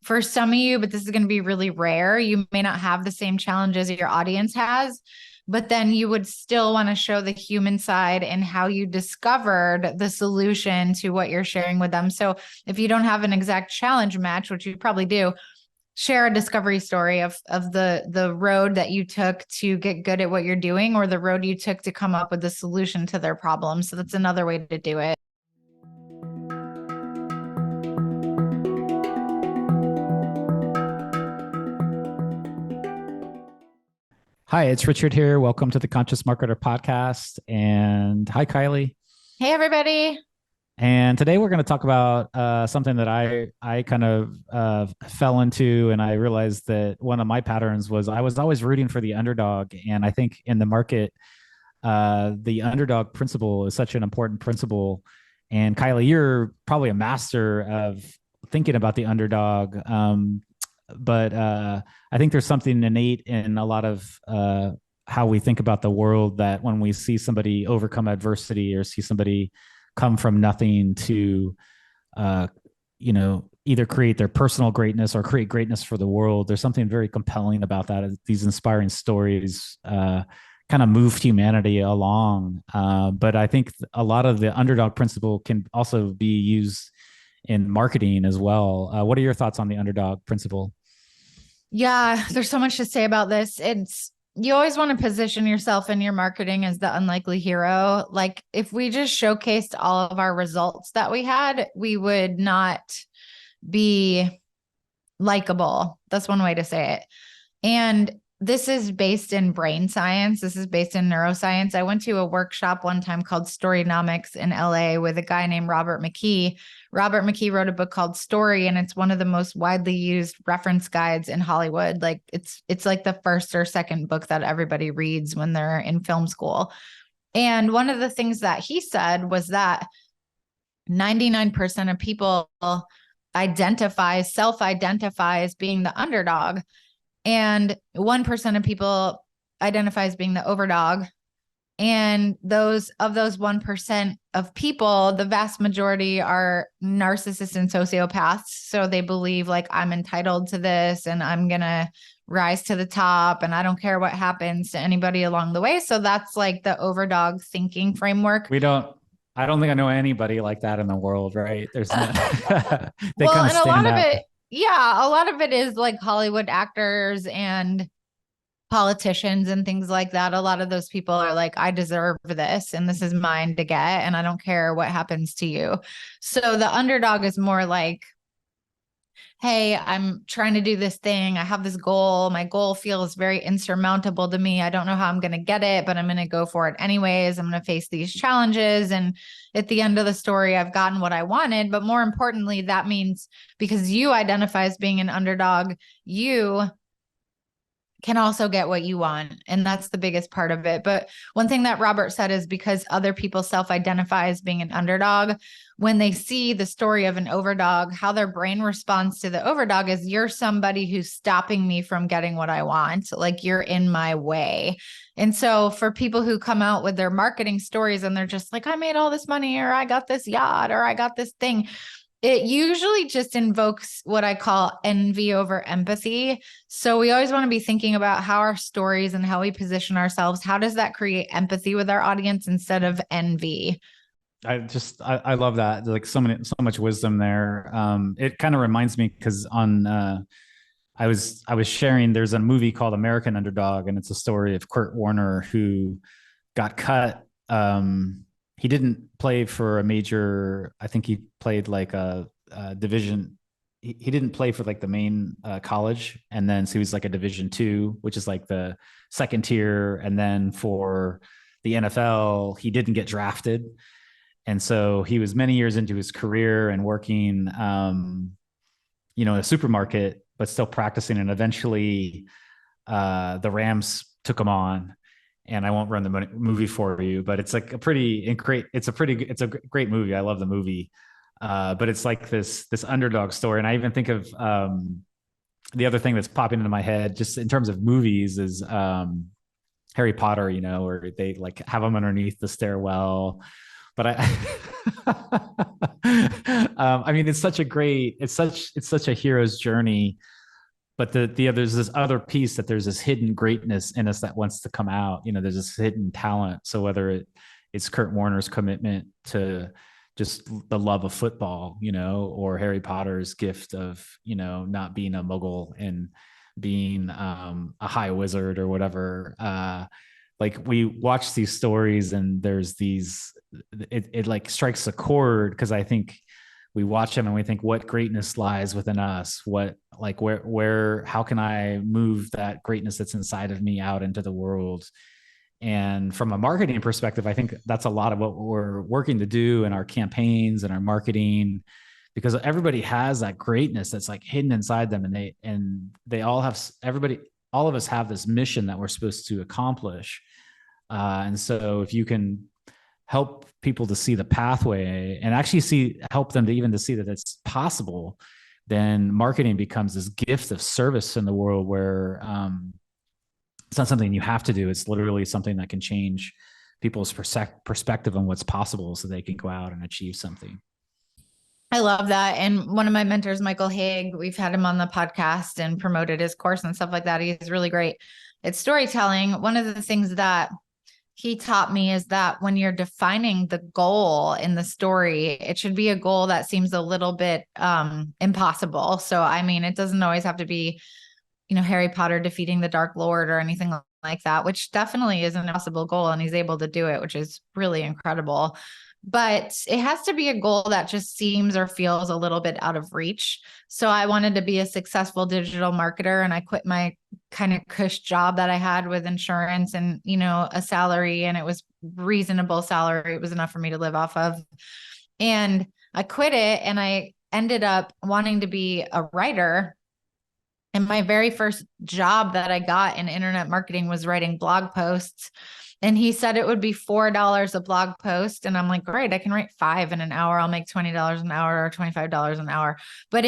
for some of you, but this is going to be really rare. You may not have the same challenges your audience has, but then you would still want to show the human side and how you discovered the solution to what you're sharing with them. So if you don't have an exact challenge match, which you probably do, share a discovery story of the road that you took to get good at what you're doing, or the road you took to come up with the solution to their problem. So that's another way to do it. Hi, it's Richard here. Welcome to the Conscious Marketer podcast. And hi, Kylie. Hey, everybody. And today we're going to talk about something that I kind of fell into, and I realized that one of my patterns was I was always rooting for the underdog. And I think in the market, the underdog principle is such an important principle. And Kylie, you're probably a master of thinking about the underdog. But I think there's something innate in a lot of how we think about the world, that when we see somebody overcome adversity or see somebody come from nothing to, either create their personal greatness or create greatness for the world, there's something very compelling about that. These inspiring stories kind of moved humanity along. But I think a lot of the underdog principle can also be used in marketing as well. What are your thoughts on the underdog principle? Yeah, there's so much to say about this. You always want to position yourself in your marketing as the unlikely hero. Like, if we just showcased all of our results that we had, we would not be likable. That's one way to say it. And this is based in brain science. This is based in neuroscience. I went to a workshop one time called Storynomics in LA with a guy named Robert McKee. Robert McKee wrote a book called Story, and it's one of the most widely used reference guides in Hollywood. Like, it's like the first or second book that everybody reads when they're in film school. And one of the things that he said was that 99% of people self-identify as being the underdog, and 1% of people identify as being the overdog. And those 1% of people, the vast majority are narcissists and sociopaths. So they believe, like, I'm entitled to this and I'm going to rise to the top and I don't care what happens to anybody along the way. So that's like the overdog thinking framework. I don't think I know anybody like that in the world, right? There's no, they Well, kind of and a lot stand of out. it, yeah, a lot of it is like Hollywood actors and politicians and things like that. A lot of those people are like, I deserve this and this is mine to get, and I don't care what happens to you. So the underdog is more like, hey, I'm trying to do this thing. I have this goal. My goal feels very insurmountable to me. I don't know how I'm going to get it, but I'm going to go for it anyways. I'm going to face these challenges. And at the end of the story, I've gotten what I wanted. But more importantly, that means because you identify as being an underdog, you can also get what you want. And that's the biggest part of it. But one thing that Robert said is, because other people self-identify as being an underdog, when they see the story of an overdog, how their brain responds to the overdog is, you're somebody who's stopping me from getting what I want. Like, you're in my way. And so for people who come out with their marketing stories and they're just like, I made all this money, or I got this yacht, or I got this thing, it usually just invokes what I call envy over empathy. So we always want to be thinking about how our stories and how we position ourselves, how does that create empathy with our audience instead of envy? I love that. Like, so much wisdom there. It kind of reminds me, because I was sharing, there's a movie called American Underdog, and it's a story of Kurt Warner, who got cut. He didn't play for a major, I think he played like a division. He didn't play for like the main college. And then, so he was like a Division II, which is like the second tier. And then for the NFL, he didn't get drafted. And so he was many years into his career and working, in a supermarket, but still practicing. And eventually the Rams took him on. And I won't run the movie for you, but it's like it's a great movie. I love the movie. But it's like this underdog story. And I even think of the other thing that's popping into my head, just in terms of movies, is Harry Potter, where they like have him underneath the stairwell, But I mean, it's such a hero's journey. But there's this other piece that there's this hidden greatness in us that wants to come out. There's this hidden talent. So whether it's Kurt Warner's commitment to just the love of football, or Harry Potter's gift of, not being a muggle and being a high wizard or whatever. Like we watch these stories and there's it like strikes a chord, because I think we watch them and we think what greatness lies within us, what, like, where how can I move that greatness that's inside of me out into the world. And from a marketing perspective, I think that's a lot of what we're working to do in our campaigns and our marketing, because everybody has that greatness that's like hidden inside them, and they all have, all of us have this mission that we're supposed to accomplish. And so if you can help people to see the pathway and actually help them to even to see that it's possible, then marketing becomes this gift of service in the world where it's not something you have to do. It's literally something that can change people's perspective on what's possible so they can go out and achieve something. I love that. And one of my mentors, Michael Haig, we've had him on the podcast and promoted his course and stuff like that. He's really great at storytelling. One of the things that he taught me is that when you're defining the goal in the story, it should be a goal that seems a little bit impossible. So, I mean, it doesn't always have to be, Harry Potter defeating the Dark Lord or anything like that, which definitely is an impossible goal. And he's able to do it, which is really incredible. But it has to be a goal that just seems or feels a little bit out of reach. So I wanted to be a successful digital marketer, and I quit my kind of cush job that I had with insurance and, a salary, and it was reasonable salary. It was enough for me to live off of. And I quit it, and I ended up wanting to be a writer. And my very first job that I got in internet marketing was writing blog posts. And he said it would be $4 a blog post. And I'm like, great, I can write 5 in an hour. I'll make $20 an hour or $25 an hour. But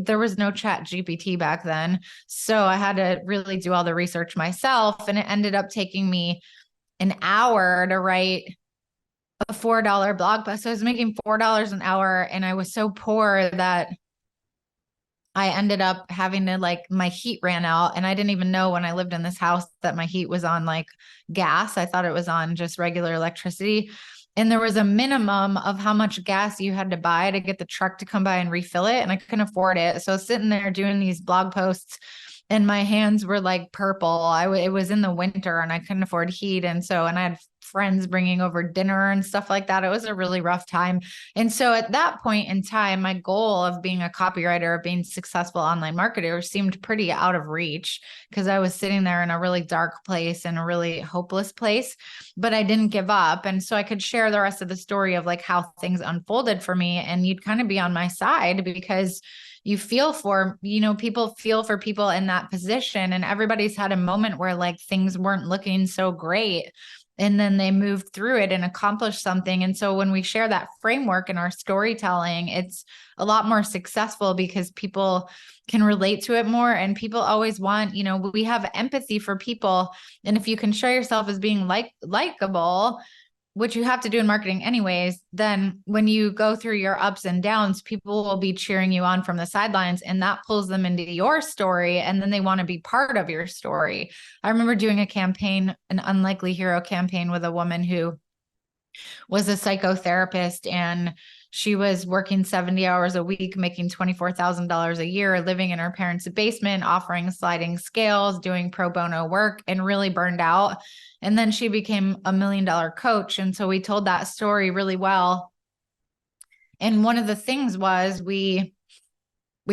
there was no Chat GPT back then. So I had to really do all the research myself. And it ended up taking me an hour to write a $4 blog post. So I was making $4 an hour. And I was so poor that I ended up having to, my heat ran out, and I didn't even know when I lived in this house that my heat was on gas. I thought it was on just regular electricity. And there was a minimum of how much gas you had to buy to get the truck to come by and refill it. And I couldn't afford it. So sitting there doing these blog posts, and my hands were purple. It was in the winter and I couldn't afford heat. And I had friends bringing over dinner and stuff like that. It was a really rough time. And so at that point in time, my goal of being a copywriter, of being successful online marketer seemed pretty out of reach, because I was sitting there in a really dark place and a really hopeless place, but I didn't give up. And so I could share the rest of the story of how things unfolded for me. And you'd kind of be on my side, because you feel for, people feel for people in that position. And everybody's had a moment where things weren't looking so great, and then they moved through it and accomplished something. And so when we share that framework in our storytelling, it's a lot more successful because people can relate to it more. And people always want, we have empathy for people. And if you can show yourself as being likable, which you have to do in marketing anyways, then when you go through your ups and downs, people will be cheering you on from the sidelines, and that pulls them into your story. And then they want to be part of your story. I remember doing a campaign, an Unlikely Hero campaign, with a woman who was a psychotherapist, and she was working 70 hours a week, making $24,000 a year, living in her parents' basement, offering sliding scales, doing pro bono work, and really burned out. And then she became $1 million coach. And so we told that story really well. And one of the things was we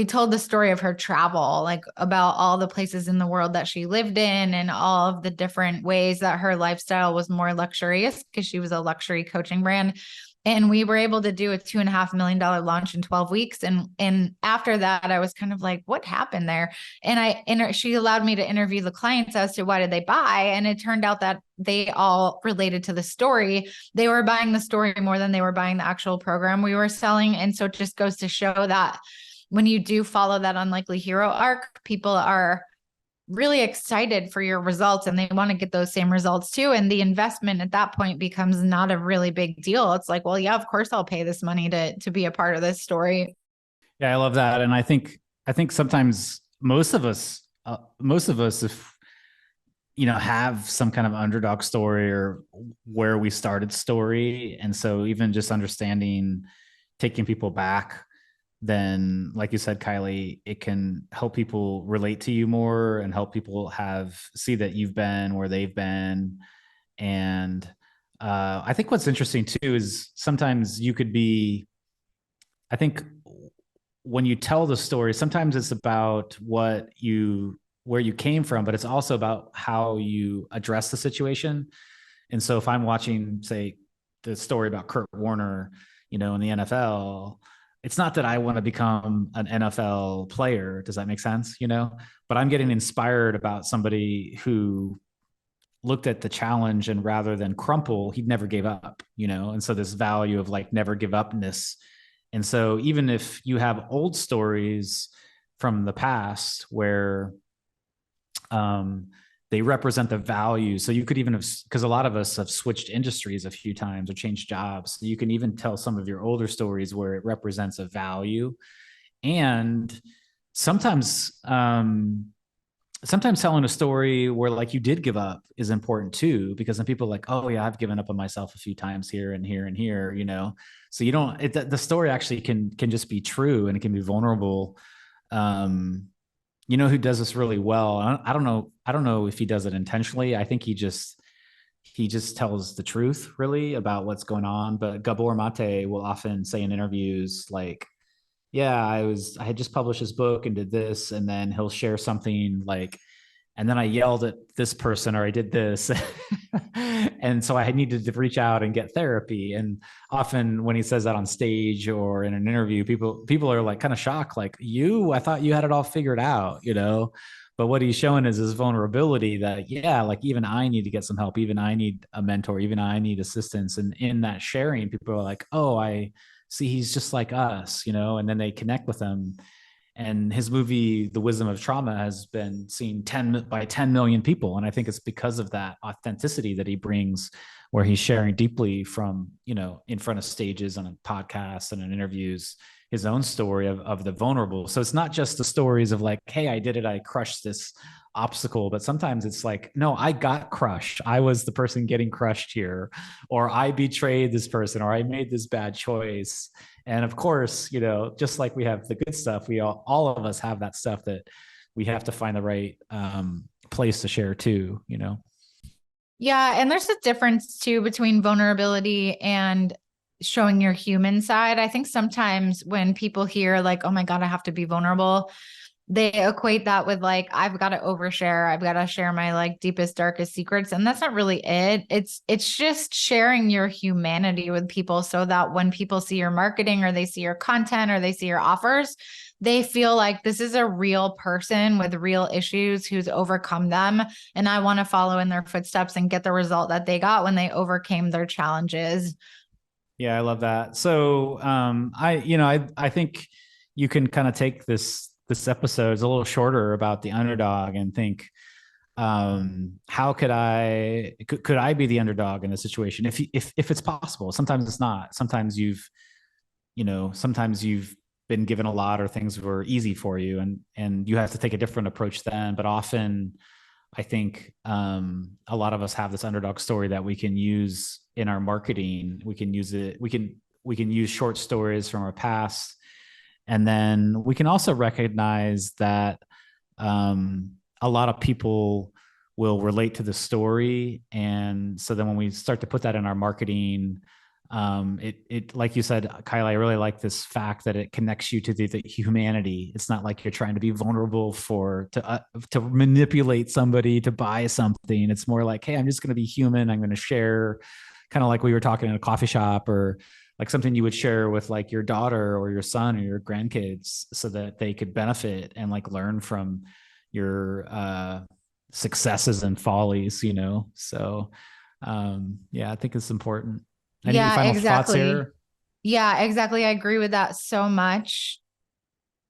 told the story of her travel, about all the places in the world that she lived in and all of the different ways that her lifestyle was more luxurious, because she was a luxury coaching brand. And we were able to do a $2.5 million launch in 12 weeks. And after that, I was kind of like, what happened there? And she allowed me to interview the clients as to why did they buy. And it turned out that they all related to the story. They were buying the story more than they were buying the actual program we were selling. And so it just goes to show that when you do follow that unlikely hero arc, people are really excited for your results and they want to get those same results too. And the investment at that point becomes not a really big deal. It's like, well, yeah, of course I'll pay this money to be a part of this story. Yeah, I love that. And I think sometimes most of us, if have some kind of underdog story or where we started story. And so even just understanding, taking people back, then like you said, Kylie, it can help people relate to you more and help people see that you've been where they've been. And I think what's interesting too is sometimes you could be, I think when you tell the story, sometimes it's about where you came from, but it's also about how you address the situation. And so if I'm watching, say, the story about Kurt Warner, in the NFL, it's not that I want to become an NFL player. Does that make sense? But I'm getting inspired about somebody who looked at the challenge, and rather than crumple, he never gave up, and so this value of like never give upness. And so even if you have old stories from the past where they represent the value. So you could even have, because a lot of us have switched industries a few times or changed jobs. So you can even tell some of your older stories where it represents a value. And sometimes, sometimes telling a story where like you did give up is important too, because then people are like, oh yeah, I've given up on myself a few times here and here and here, so you don't, the story actually can just be true and it can be vulnerable. Who does this really well? I don't know. I don't know if he does it intentionally. I think he just tells the truth really about what's going on. But Gabor Mate will often say in interviews like, yeah, I had just published his book and did this, and then he'll share something like, and then I yelled at this person or I did this. And so I needed to reach out and get therapy. And often when he says that on stage or in an interview, people are like kind of shocked, like, I thought you had it all figured out. But what he's showing is his vulnerability that, yeah, like even I need to get some help. Even I need a mentor. Even I need assistance. And in that sharing, people are like, oh, I see he's just like us, and then they connect with him. And his movie The Wisdom of Trauma has been seen 10 million people, and I think it's because of that authenticity that he brings, where he's sharing deeply from in front of stages, on a podcast and in interviews, his own story of the vulnerable. So it's not just the stories of like, hey, I did it, I crushed this obstacle, but sometimes it's like, no, I got crushed, I was the person getting crushed here, or I betrayed this person, or I made this bad choice. And of course, just like we have the good stuff, we all of us have that stuff that we have to find the right place to share too. Yeah. And there's a difference too between vulnerability and showing your human side. I think sometimes when people hear like, oh my God, I have to be vulnerable, they equate that with like, I've got to overshare. I've got to share my like deepest, darkest secrets. And that's not really it. It's just sharing your humanity with people so that when people see your marketing or they see your content or they see your offers, they feel like this is a real person with real issues who's overcome them. And I want to follow in their footsteps and get the result that they got when they overcame their challenges. Yeah, I love that. So I think you can kind of take this episode, it's a little shorter, about the underdog, and think, how could I be the underdog in a situation, if it's possible. Sometimes it's not. Sometimes you've been given a lot, or things were easy for you, and you have to take a different approach then. But often I think a lot of us have this underdog story that we can use in our marketing. We can use it. We can use short stories from our past, and then we can also recognize that a lot of people will relate to the story. And so then when we start to put that in our marketing, it like you said, Kylie, I really like this fact that it connects you to the humanity. It's not like you're trying to be vulnerable to manipulate somebody to buy something. It's more like, hey, I'm just going to be human. I'm going to share, kind of like we were talking in a coffee shop, or like something you would share with like your daughter or your son or your grandkids, so that they could benefit and like learn from your successes and follies. So yeah, I think it's important. Any Yeah, final thoughts exactly. here? Yeah, exactly. I agree with that so much.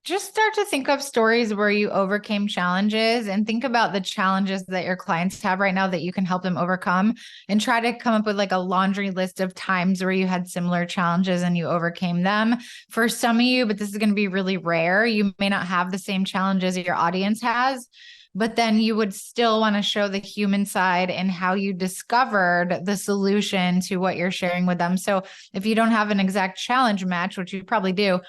just start to think of stories where you overcame challenges and think about the challenges that your clients have right now that you can help them overcome, and try to come up with like a laundry list of times where you had similar challenges and you overcame them. For some of you, but this is going to be really rare, you may not have the same challenges your audience has, but then you would still want to show the human side and how you discovered the solution to what you're sharing with them. So if you don't have an exact challenge match, which you probably do,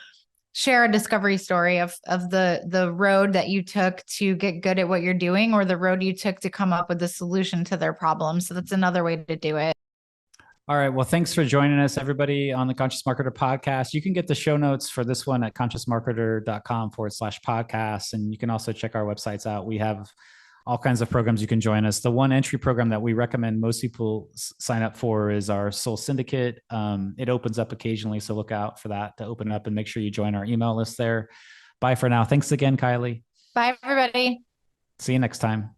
share a discovery story of the road that you took to get good at what you're doing, or the road you took to come up with the solution to their problem. So that's another way to do it. All right. Well, thanks for joining us, everybody, on the Conscious Marketer podcast. You can get the show notes for this one at consciousmarketer.com/podcast. And you can also check our websites out. We have all kinds of programs you can join us. The one entry program that we recommend most people sign up for is our Soul Syndicate. It opens up occasionally, so look out for that to open up, and make sure you join our email list there. Bye for now. Thanks again, Kylie. Bye, everybody. See you next time.